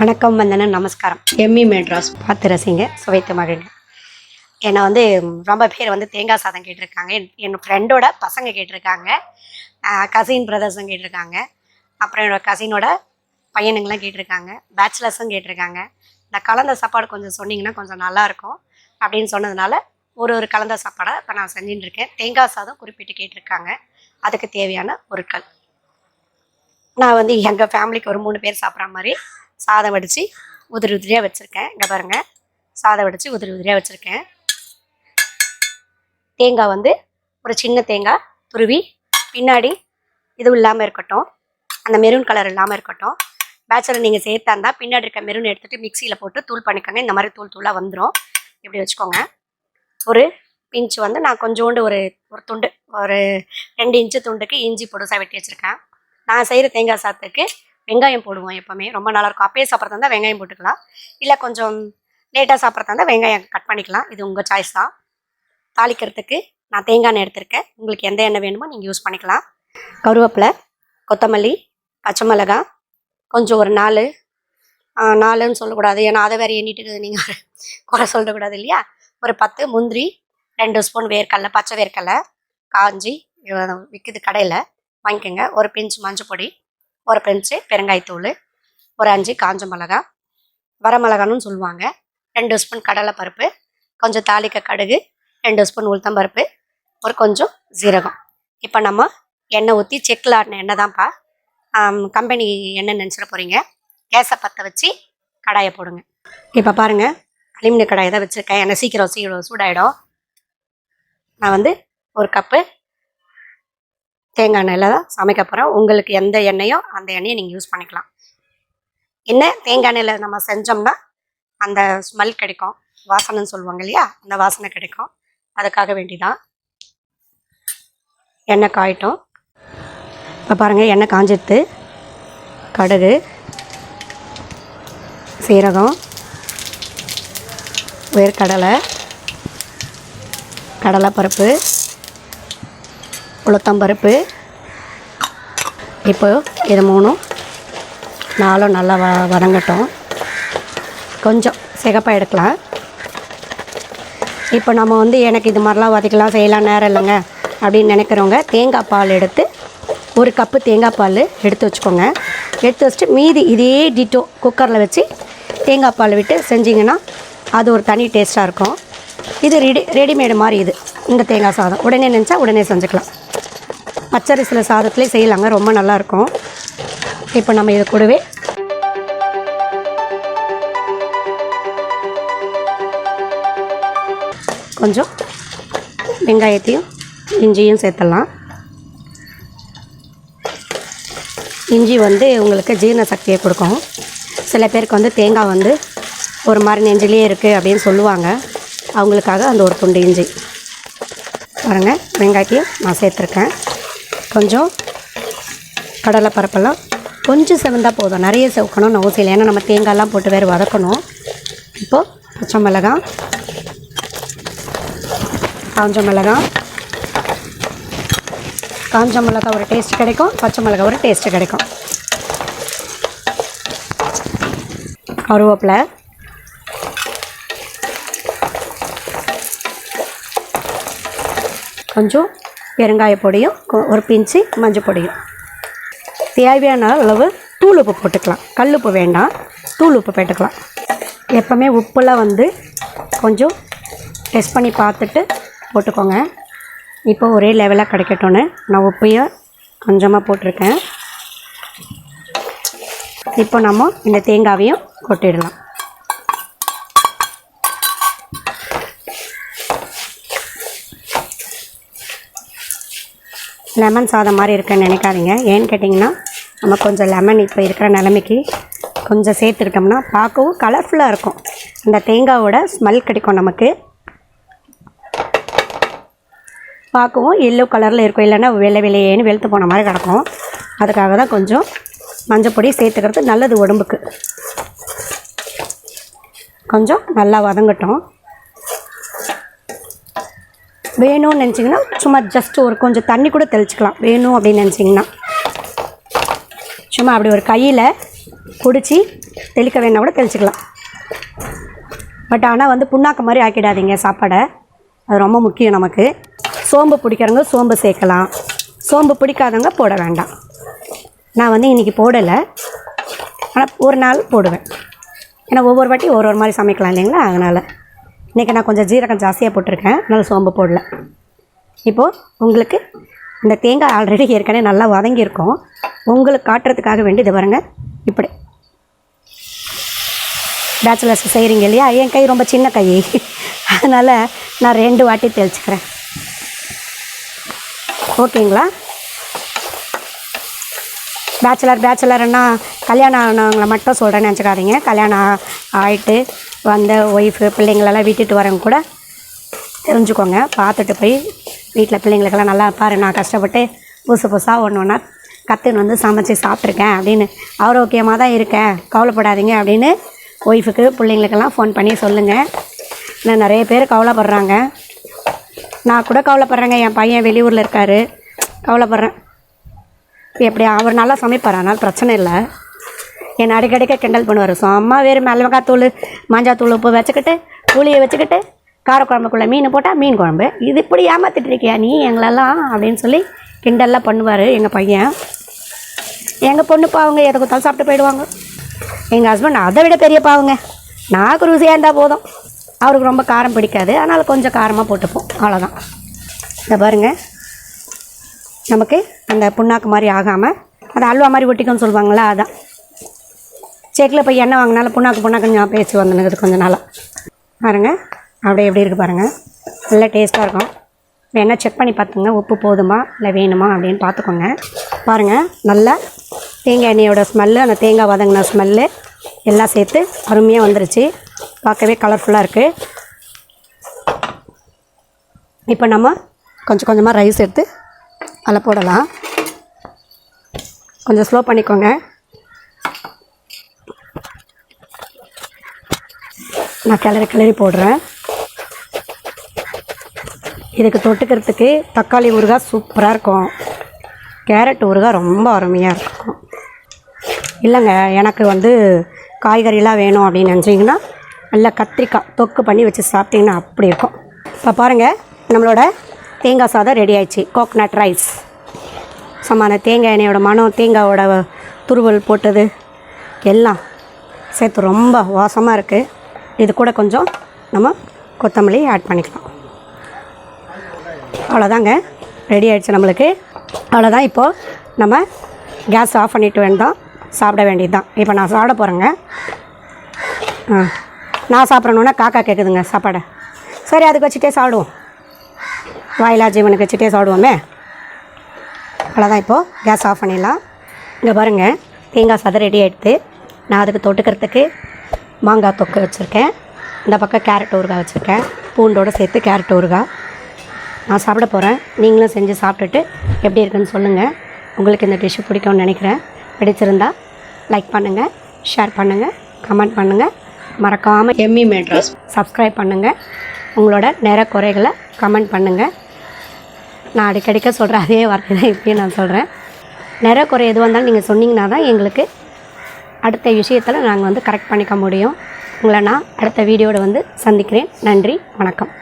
வணக்கம் வந்தன நமஸ்காரம். எம்மி மெட்ராஸ் பார்த்து ரசிங்க, சுவைத்து மகிழ்ங்க. என்னை ரொம்ப பேர் தேங்காய் சாதம் கேட்டிருக்காங்க. என் ஃப்ரெண்டோட பசங்க கேட்டிருக்காங்க, கசின் பிரதர்ஸும் கேட்டிருக்காங்க, அப்புறம் என்னோடய கசினோட பையனுங்களாம் கேட்டிருக்காங்க, பேச்சுலர்ஸும் கேட்டிருக்காங்க. இந்த கலந்த சாப்பாடு கொஞ்சம் சொன்னிங்கன்னா கொஞ்சம் நல்லாயிருக்கும் அப்படின்னு சொன்னதுனால ஒரு கலந்த சாப்பாடை இப்போ நான் செஞ்சுட்டு இருக்கேன். தேங்காய் சாதம் குறிப்பிட்டு கேட்டிருக்காங்க. அதுக்கு தேவையான பொருட்கள் நான் எங்கள் ஃபேமிலிக்கு ஒரு 3 பேர் சாப்பிட்ற மாதிரி சாதம் வடித்து உதிரி உதிரியாக வச்சுருக்கேன். இங்கே பாருங்கள், சாதம் வடித்து உதிரி உதிரியாக வச்சுருக்கேன். தேங்காய் ஒரு சின்ன தேங்காய் துருவி, பின்னாடி இதுவும் இல்லாமல் இருக்கட்டும், அந்த மெரூன் கலர் இல்லாமல் இருக்கட்டும். பேச்சுலர் நீங்கள் சேர்த்தா இருந்தால் பின்னாடி இருக்க மெரூன் எடுத்துகிட்டு மிக்சியில் போட்டு தூள் பண்ணிக்கோங்க. இந்த மாதிரி தூளாக வந்துடும். இப்படி வச்சுக்கோங்க. ஒரு பிஞ்சு நான் கொஞ்சோண்டு ஒரு துண்டு, ஒரு 2 இன்ச்சு துண்டுக்கு இஞ்சி பொடுசாக வெட்டி வச்சுருக்கேன். நான் செய்கிற தேங்காய் சாதத்துக்கு வெங்காயம் போடுவோம் எப்போவுமே, ரொம்ப நல்லாயிருக்கும். அப்பயே சாப்பிட்றதா இருந்தால் வெங்காயம் போட்டுக்கலாம், இல்லை கொஞ்சம் லேட்டாக சாப்பிட்றதா இருந்தால் வெங்காயம் கட் பண்ணிக்கலாம். இது உங்கள் சாய்ஸ் தான். தாளிக்கிறதுக்கு நான் தேங்காய் எண்ணெய் எடுத்திருக்கேன். உங்களுக்கு எந்த எண்ணெய் வேணுமோ நீங்கள் யூஸ் பண்ணிக்கலாம். கருவேப்பிலை, கொத்தமல்லி, பச்சை மிளகாய், கொஞ்சம் ஒரு 4ன்னு சொல்லக்கூடாது, ஏன்னா அதை வேறு எண்ணிட்டு நீங்கள் குறை சொல்லக்கூடாது இல்லையா. ஒரு 10 முந்திரி, 2 ஸ்பூன் வேர்க்கடலை, பச்சை வேர்க்கடலை காஞ்சி விற்குது கடையில், வாங்கிக்கோங்க. ஒரு பிஞ்சு மஞ்சள் பொடி, ஒரு பிஞ்சு பெருங்காயத்தூள், ஒரு 5 காஞ்ச மிளகா, வரமிளகான்னு சொல்லுவாங்க, 2 ஸ்பூன் கடலைப்பருப்பு, கொஞ்சம் தாளிக்க கடுகு, 2 ஸ்பூன் உளுத்தம்பருப்பு, ஒரு கொஞ்சம் ஜீரகம். இப்போ நம்ம எண்ணெய் ஊற்றி செக்கில் ஆடின எண்ணெய் தான்ப்பா, கம்பெனி எண்ணெய் நினச்சிட போகிறீங்க. கேஸை பற்ற வச்சு கடாயை போடுங்க. இப்போ பாருங்கள், அலுமினிய கடாயை தான் வச்சுருக்கேன். எண்ணெய் சீக்கிரம் சூடாயிடும். நான் ஒரு கப்பு தேங்காய் எண்ணெயில் தான் சமைக்க போகிறேன். உங்களுக்கு எந்த எண்ணெயோ அந்த எண்ணெயை நீங்கள் யூஸ் பண்ணிக்கலாம். என்ன தேங்காய் எண்ணெயில் நம்ம செஞ்சோம்னா அந்த ஸ்மெல் கிடைக்கும், வாசனைன்னு சொல்லுவாங்க இல்லையா, அந்த வாசனை கிடைக்கும். அதுக்காக வேண்டிதான். எண்ணெய் காயட்டும். இப்போ பாருங்கள், எண்ணெய் காஞ்சிடுத்து. கடுகு, சீரகம், வேர்க்கடலை, கடலைப்பருப்பு, உளுத்தம்பருப்பு. இப்போ இது 3-4 நல்லா வதங்கட்டும். கொஞ்சம் சிகப்பாக எடுக்கலாம். இப்போ நம்ம எனக்கு இது மாதிரிலாம் வதக்கலாம், செய்யலாம், நேரம் இல்லைங்க அப்படின்னு நினைக்கிறவங்க தேங்காய் பால் எடுத்து 1 கப்பு தேங்காய் பால் எடுத்து வச்சுக்கோங்க. எடுத்து வச்சுட்டு மீதி இதே டிட்டோ குக்கரில் வச்சு தேங்காய் பால் விட்டு செஞ்சிங்கன்னா அது ஒரு தனி டேஸ்ட்டாக இருக்கும். இது ரெடிமேடு மாதிரி. இது இந்த தேங்காய் சாதம் உடனே நினச்சா உடனே செஞ்சுக்கலாம். பச்சரிசியில் சாதத்துலேயே செய்யலாங்க, ரொம்ப நல்லாயிருக்கும். இப்போ நம்ம இது கூடவே கொஞ்சம் வெங்காயத்தையும் இஞ்சியும் சேர்த்துடலாம். இஞ்சி உங்களுக்கு ஜீரண சக்தியை கொடுக்கும். சில பேருக்கு தேங்காய் ஒரு மாதிரி நெஞ்சிலே இருக்குது அப்படின்னு சொல்லுவாங்க. அவங்களுக்காக அந்த ஒரு துண்டு இஞ்சி பாருங்கள். வெங்காயத்தையும் நான் சேர்த்துருக்கேன். கொஞ்சம் கடலைப்பருப்பெல்லாம் கொஞ்சம் செவந்தால் போதும், நிறைய செவக்கணும்னு அவசியம் இல்லை, ஏன்னா நம்ம தேங்காயெல்லாம் போட்டு வேறு வதக்கணும். இப்போது பச்சை மிளகாய், காஞ்ச மிளகாய் ஒரு டேஸ்ட் கிடைக்கும், பச்சை மிளகாய் ஒரு டேஸ்ட்டு கிடைக்கும். கருவேப்பிலை, கொஞ்சம் பெருங்காய பொடியும், ஒரு பிஞ்சு மஞ்சள் பொடியும், தேவையான அளவு தூள் உப்பு போட்டுக்கலாம். கல் உப்பு வேண்டாம், தூள் உப்பு போட்டுக்கலாம். எப்போவுமே உப்புலாம் கொஞ்சம் டெஸ்ட் பண்ணி பார்த்துட்டு போட்டுக்கோங்க. இப்போ ஒரே லெவலாக கிடைக்கட்டும்னு நான் உப்பையும் கொஞ்சமாக போட்டிருக்கேன். இப்போ நம்ம இந்த தேங்காவையும் கொட்டிடலாம். லெமன் சாதம் மாதிரி இருக்குன்னு நினைக்காதீங்க. ஏன்னு கேட்டிங்கன்னா நம்ம கொஞ்சம் லெமன் இப்போ இருக்கிற நிலைமைக்கு கொஞ்சம் சேர்த்துக்கிட்டோம்னா பார்க்கவும் கலர்ஃபுல்லாக இருக்கும். இந்த தேங்காயோட ஸ்மெல் கிடைக்கும் நமக்கு. பார்க்கவும் எல்லோ கலரில் இருக்கும், இல்லைன்னா வெள்ளையேன்னு வெளுத்து போன மாதிரி கிடக்கும். அதுக்காக தான் கொஞ்சம் மஞ்சள் பொடி சேர்த்துக்கிறது நல்லது உடம்புக்கு. கொஞ்சம் நல்லா வதங்கட்டும். வேணும்னு நினச்சிங்கன்னா சும்மா ஜஸ்ட் ஒரு கொஞ்சம் தண்ணி கூட தெளிச்சிக்கலாம். வேணும் அப்படின்னு நினச்சிங்கன்னா சும்மா அப்படி ஒரு கையில் குடித்து தெளிக்க வேணா கூட தெளிச்சிக்கலாம். பட் ஆனால் வந்து புண்ணாக்கு மாதிரி ஆக்கிடாதீங்க சாப்பாடை, அது ரொம்ப முக்கியம் நமக்கு. சோம்பு பிடிக்கிறவங்க சோம்பு சேர்க்கலாம், சோம்பு பிடிக்காதவங்க போட வேண்டாம். நான் வந்து இன்றைக்கி போடலை, ஆனால் ஒரு நாள் போடுவேன். ஏன்னா ஒவ்வொரு வாட்டி ஒரு மாதிரி சமைக்கலாம் இல்லைங்களா, அதனால் இன்றைக்கி நான் கொஞ்சம் ஜீரகம் ஜாஸ்தியாக போட்டிருக்கேன், அதனால் சோம்பு போடல. இப்போது உங்களுக்கு இந்த தேங்காய் ஆல்ரெடி ஏற்கனவே நல்லா வதங்கியிருக்கும், உங்களுக்கு காட்டுறதுக்காக வேண்டி இது பாருங்க. இப்படி பேச்சுலர்ஸ் செய்கிறீங்க இல்லையா, என் கை ரொம்ப சின்ன கை, அதனால் நான் 2 வாட்டி தெளிச்சுக்கிறேன். ஓகேங்களா? பேச்சுலர்னா கல்யாணம் ஆனவங்களை மட்டும் சொல்கிறேன்னு நினச்சிக்காதீங்க. கல்யாணம் ஆகிட்டு வந்த ஒய்ஃபு பிள்ளைங்களெல்லாம் விட்டுட்டு வரவங்க கூட தெரிஞ்சுக்கோங்க. பார்த்துட்டு போய் வீட்டில் பிள்ளைங்களுக்கெல்லாம் நல்லா பாரு, நான் கஷ்டப்பட்டு புதுசாக ஒன்று கற்றுன்னு வந்து சமைச்சி சாப்பிட்ருக்கேன் அப்படின்னு, ஆரோக்கியமாக தான் இருக்கேன், கவலைப்படாதீங்க அப்படின்னு ஒய்ஃபுக்கு பிள்ளைங்களுக்கெல்லாம் ஃபோன் பண்ணி சொல்லுங்கள். இன்னும் நிறைய பேர் கவலைப்படுறாங்க, நான் கூட கவலைப்படுறேங்க. என் பையன் வெளியூரில் இருக்கார், கவலைப்படுறேன். எப்படி அவர் நல்லா சமைப்பார், அதனால் பிரச்சனை இல்லை. என்னை அடிக்கடிக்க கிண்டல் பண்ணுவார். அம்மா வேறு மிளகாத்தூள் மஞ்சாத்தூள் உப்பு வச்சுக்கிட்டு புளியை வச்சுக்கிட்டு காரக்குழம்புக்குள்ளே மீன் போட்டால் மீன் குழம்பு, இது இப்படி ஏமாற்றிட்டு இருக்கியா நீ எங்களெல்லாம் அப்படின்னு சொல்லி கிண்டல்லாம் பண்ணுவார் எங்கள் பையன். எங்கள் பொண்ணு பாவங்க எதை கொடுத்தாலும் சாப்பிட்டு போயிடுவாங்க. எங்கள் ஹஸ்பண்ட் அதை விட பெரிய பாவங்க, நாக்கு ருசியாக இருந்தால் போதும், அவருக்கு ரொம்ப காரம் பிடிக்காது, அதனால் கொஞ்சம் காரமாக போட்டுப்போம், அவ்வளோதான். இதை பாருங்கள், நமக்கு அந்த புண்ணாக்கு மாதிரி ஆகாமல் அது அல்வா மாதிரி ஒட்டிக்கும்னு சொல்லுவாங்களா, அதான். செக்கில் போய் எண்ணெய் வாங்கினாலும் புண்ணாக்குன்னு நான் பேசி வந்துனுக்குது கொஞ்சம் நாளாக. பாருங்கள் அப்படியே எப்படி இருக்குது பாருங்கள், நல்லா டேஸ்ட்டாக இருக்கும். வேணால் செக் பண்ணி பார்த்துங்க, உப்பு போதுமா இல்லை வேணுமா அப்படின்னு பார்த்துக்கோங்க. பாருங்கள், நல்லா தேங்காய் எண்ணெயோட ஸ்மெல்லு, அந்த தேங்காய் வதங்கின ஸ்மெல்லு எல்லாம் சேர்த்து அருமையாக வந்துருச்சு, பார்க்கவே கலர்ஃபுல்லாக இருக்குது. இப்போ நம்ம கொஞ்சம் கொஞ்சமாக ரைஸ் எடுத்து அதில் போடலாம். கொஞ்சம் ஸ்லோ பண்ணிக்கோங்க. நான் கிளறி போடுறேன். இதுக்கு தொட்டுக்கிறதுக்கு தக்காளி ஊறுகாய் சூப்பராக இருக்கும், கேரட் ஊறுகாய் ரொம்ப அருமையாக இருக்கும். இல்லைங்க எனக்கு வந்து காய்கறிலாம் வேணும் அப்படின்னு நினச்சிங்கன்னா நல்லா கத்திரிக்காய் தொக்கு பண்ணி வச்சு சாப்பிட்டிங்கன்னா அப்படி இருக்கும். இப்போ பாருங்கள், நம்மளோட தேங்காய் சாதம் ரெடி ஆயிடுச்சு. கோகனட் ரைஸ் சமான தேங்காய் எண்ணெயோட மனம், தேங்காயோட துருவல் போட்டது எல்லாம் சேர்த்து ரொம்ப வாசமாக இருக்குது. இது கூட கொஞ்சம் நம்ம கொத்தமல்லி ஆட் பண்ணிக்கலாம். அவ்வளோதாங்க, ரெடி ஆகிடுச்சு நம்மளுக்கு. அவ்வளோதான். இப்போது நம்ம கேஸ் ஆஃப் பண்ணிவிட்டு வேண்டாம், சாப்பிட வேண்டியது தான். இப்போ நான் சாப்பிட போகிறேங்க. நான் சாப்பிட்றணுன்னா காக்கா கேட்குதுங்க சாப்பாடை. சரி, அதுக்கு வச்சுட்டே சாப்பிடுவோம், வாயிலா ஜீவனுக்கு வச்சுட்டே சாப்பிடுவோமே. அவ்வளோதான், இப்போது கேஸ் ஆஃப் பண்ணிடலாம். இங்கே பாருங்கள், தேங்காய் சாதம் ரெடி ஆகிடுது. நான் அதுக்கு தொட்டுக்கிறதுக்கு மாங்காய் தொக்கு வச்சுருக்கேன், இந்த பக்கம் கேரட் ஊறுகாய் வச்சுருக்கேன், பூண்டோடு சேர்த்து கேரட் ஊறுகாய். நான் சாப்பிட போகிறேன், நீங்களும் செஞ்சு சாப்பிட்டுட்டு எப்படி இருக்குன்னு சொல்லுங்கள். உங்களுக்கு இந்த டிஷ்ஷு பிடிக்கும்னு நினைக்கிறேன். பிடிச்சிருந்தால் லைக் பண்ணுங்கள், ஷேர் பண்ணுங்கள், கமெண்ட் பண்ணுங்கள். மறக்காமல் எம்மி மேட்ரஸ் சப்ஸ்கிரைப் பண்ணுங்கள். உங்களோட நிற குறைகளை கமெண்ட் பண்ணுங்கள். நான் அடிக்கடிக்க சொல்கிற அதே வார்த்தை தான் இப்போயும் நான் சொல்கிறேன். நிற குறை எதுவாக இருந்தாலும் நீங்கள் சொன்னீங்கன்னா தான் எங்களுக்கு அடுத்த விஷயத்தில் நாங்கள் வந்து கரெக்ட் பண்ணிக்க முடியும். உங்களை நான் அடுத்த வீடியோவில் வந்து சந்திக்கிறேன். நன்றி, வணக்கம்.